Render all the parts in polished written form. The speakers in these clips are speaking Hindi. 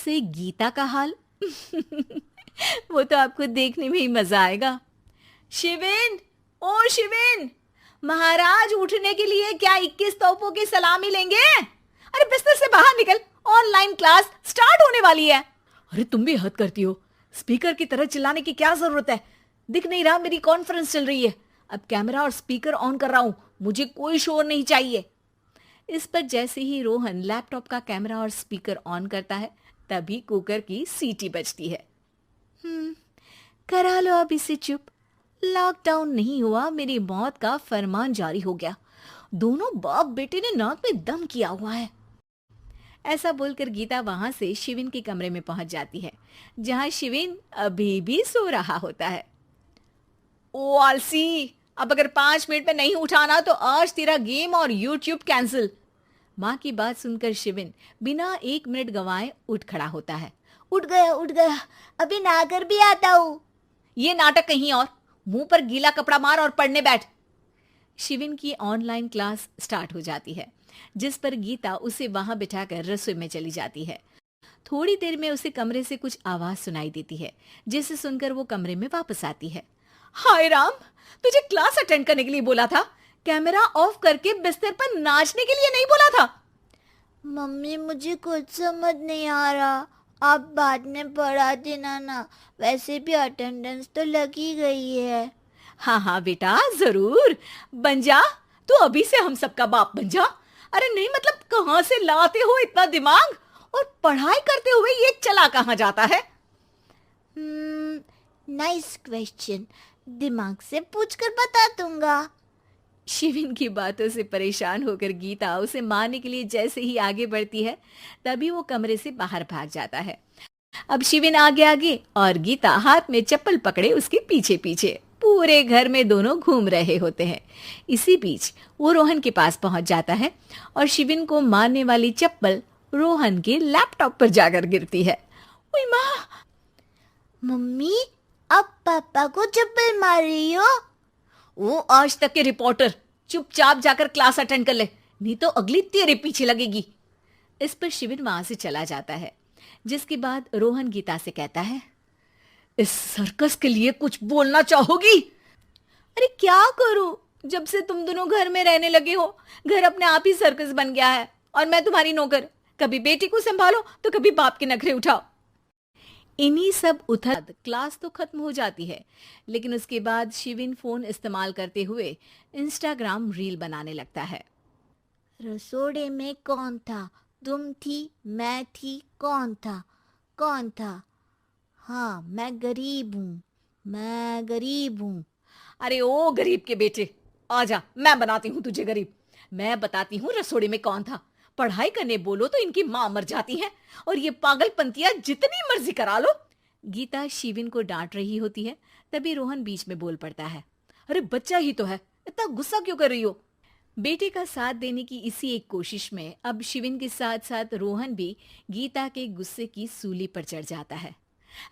से गीता का हाल वो तो आपको देखने में ही मजा आएगा। शिविन, ओ शिविन, महाराज उठने के लिए क्या 21 तोपों की सलामी लेंगे? अरे बिस्तर से बाहर निकल, ऑनलाइन क्लास स्टार्ट होने वाली है। अरे तुम भी हद करती हो, स्पीकर की तरह चिल्लाने की क्या जरूरत है? दिख नहीं रहा मेरी कॉन्फ्रेंस चल रही है। अब कैमरा और स्पीकर ऑन कर रहा हूं, मुझे कोई शोर नहीं चाहिए। इस पर जैसे ही रोहन लैपटॉप का कैमरा और स्पीकर ऑन करता है तभी कुकर की सीटी बजती है। करा लो अब इसे चुप। लॉकडाउन नहीं हुआ, मेरी मौत का फरमान जारी हो गया। दोनों बाप बेटे ने नाक में दम किया हुआ है। ऐसा बोलकर गीता वहां से शिविन के कमरे में पहुंच जाती है, जहां शिविन अभी भी सो रहा होता है। ओ आलसी, अब अगर 5 मिनट में नहीं उठाना तो आज तेरा गेम और यूट्यूब कैंसिल। माँ की बात सुनकर शिविन बिना 1 मिनट गंवाए उठ खड़ा होता है। उठ गया, अभी नहाकर भी आता हूँ। ये नाटक कहीं और, मुंह पर गीला कपड़ा मार और पढ़ने बैठ। शिविन की ऑनलाइन क्लास स्टार्ट हो जाती है, जिस पर गीता उसे वहां बिठाकर रसोई में चली जाती है। थोड़ी देर में उसे कमरे से कुछ आवाज सुनाई देती है, जिसे सुनकर वो कमरे में वापस आती है। हाय राम, तुझे क्लास अटेंड करने के लिए बोला था, कैमरा ऑफ करके बिस्तर पर नाचने के लिए नहीं बोला था। मम्मी मुझे कुछ समझ नहीं आ रहा, आप बाद में पढ़ा देना ना, वैसे भी अटेंडेंस तो लगी गई है। हाँ बेटा, जरूर बन जा, तू अभी से हम सबका बाप बन जा। अरे नहीं मतलब कहाँ से लाते हो इतना दिमाग, और पढ़ाई करते हुए ये चला कहाँ जाता है? नाइस क्वेश्चन, दिमाग से पूछकर बता दूंगा। शिविन की बातों से परेशान होकर गीता उसे मारने के लिए जैसे ही आगे बढ़ती है तभी वो कमरे से बाहर भाग जाता है। अब शिविन आगे और गीता हाथ में चप्पल पकड़े उसके पीछे पीछे पूरे घर में दोनों घूम रहे होते हैं। इसी बीच वो रोहन के पास पहुंच जाता है और शिविन को मारने वाली चप्पल रोहन के लैपटॉप पर जाकर गिरती है। ओए माँ! मम्मी, अब पापा को चप्पल मार रही हो? वो आज तक के रिपोर्टर, चुपचाप जाकर क्लास अटेंड कर ले, नहीं तो अगली तेरे पीछे लगेगी। इस पर शिविन वहां से चला जाता है, जिसके बाद रोहन गीता से कहता है, इस सर्कस के लिए कुछ बोलना चाहोगी? अरे क्या करूं, जब से तुम दोनों घर में रहने लगे हो, घर अपने आप ही सर्कस बन गया है और मैं तुम्हारी नौकर। कभी बेटी को संभालो तो कभी बाप के नखरे उठाओ। इन्हीं सब उथल क्लास तो खत्म हो जाती है, लेकिन उसके बाद शिविन फोन इस्तेमाल करते हुए इंस्टाग्राम रील बनाने लगता है। रसोड़े में कौन था? तुम थी, मैं थी, कौन था? हाँ, मैं गरीब हूँ। अरे ओ गरीब के बेटे, आजा, मैं बनाती हूँ तुझे गरीब। मैं बताती हूँ रसोड़े में कौन था। पढ़ाई करने बोलो तो इनकी माँ मर जाती है, और ये पागलपंतियां जितनी मर्जी करा लो। गीता शिविन को डांट रही होती है, तभी रोहन बीच में बोल पड़ता है। अरे बच्चा ही तो है, इतना गुस्सा क्यों कर रही हो? बेटे का साथ देने की इसी एक कोशिश में अब शिविन के साथ साथ रोहन भी गीता के गुस्से की सूली पर चढ़ जाता है।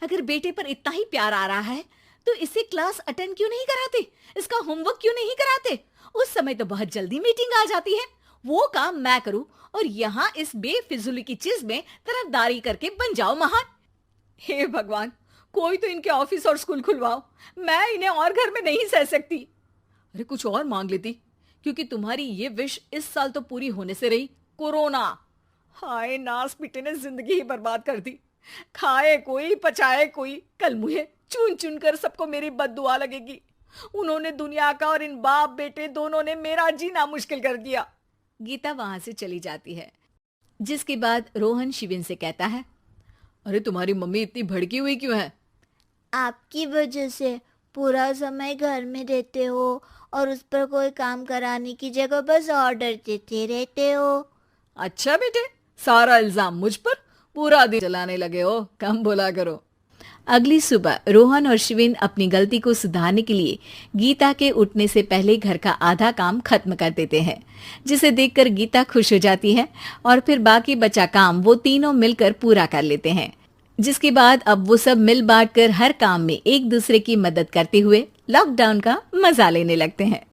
अगर बेटे पर इतना ही प्यार आ रहा है तो इसे क्लास अटेंड क्यों नहीं कराते, इसका होमवर्क क्यों नहीं कराते? उस समय तो बहुत जल्दी मीटिंग आ जाती है, वो काम मैं करूं और यहाँ इस बेफिजुली की चीज में तरफदारी करके बन जाओ महान। हे भगवान, कोई तो इनके ऑफिस और स्कूल खुलवाओ, मैं इन्हें और घर में नहीं सह सकती। अरे कुछ और मांग लेती, क्योंकि तुम्हारी ये विश इस साल तो पूरी होने से रही, कोरोना। हाय नास बेटे ने जिंदगी ही बर्बाद कर दी। खाए कोई पचाए कोई, कल मुझे चुन चुन कर सबको मेरी बद्दुआ लगेगी। उन्होंने दुनिया का और इन बाप बेटे दोनों ने मेरा जीना मुश्किल कर दिया। गीता वहां से चली जाती है, जिसके बाद रोहन शिविन से कहता है, अरे तुम्हारी मम्मी इतनी भड़की हुई क्यों है? आपकी वजह से पूरा समय घर में रहते हो और उस पर कोई काम कराने की जगह बस ऑर्डर देते रहते हो। अच्छा बेटे, सारा इल्जाम मुझ पर, पूरा दिन चलाने लगे हो, कम बोला करो। अगली सुबह रोहन और शिविन अपनी गलती को सुधारने के लिए गीता के उठने से पहले घर का आधा काम खत्म कर देते हैं, जिसे देखकर गीता खुश हो जाती है और फिर बाकी बचा काम वो तीनों मिलकर पूरा कर लेते हैं। जिसके बाद अब वो सब मिल बांट कर हर काम में एक दूसरे की मदद करते हुए लॉकडाउन का मजा लेने लगते हैं।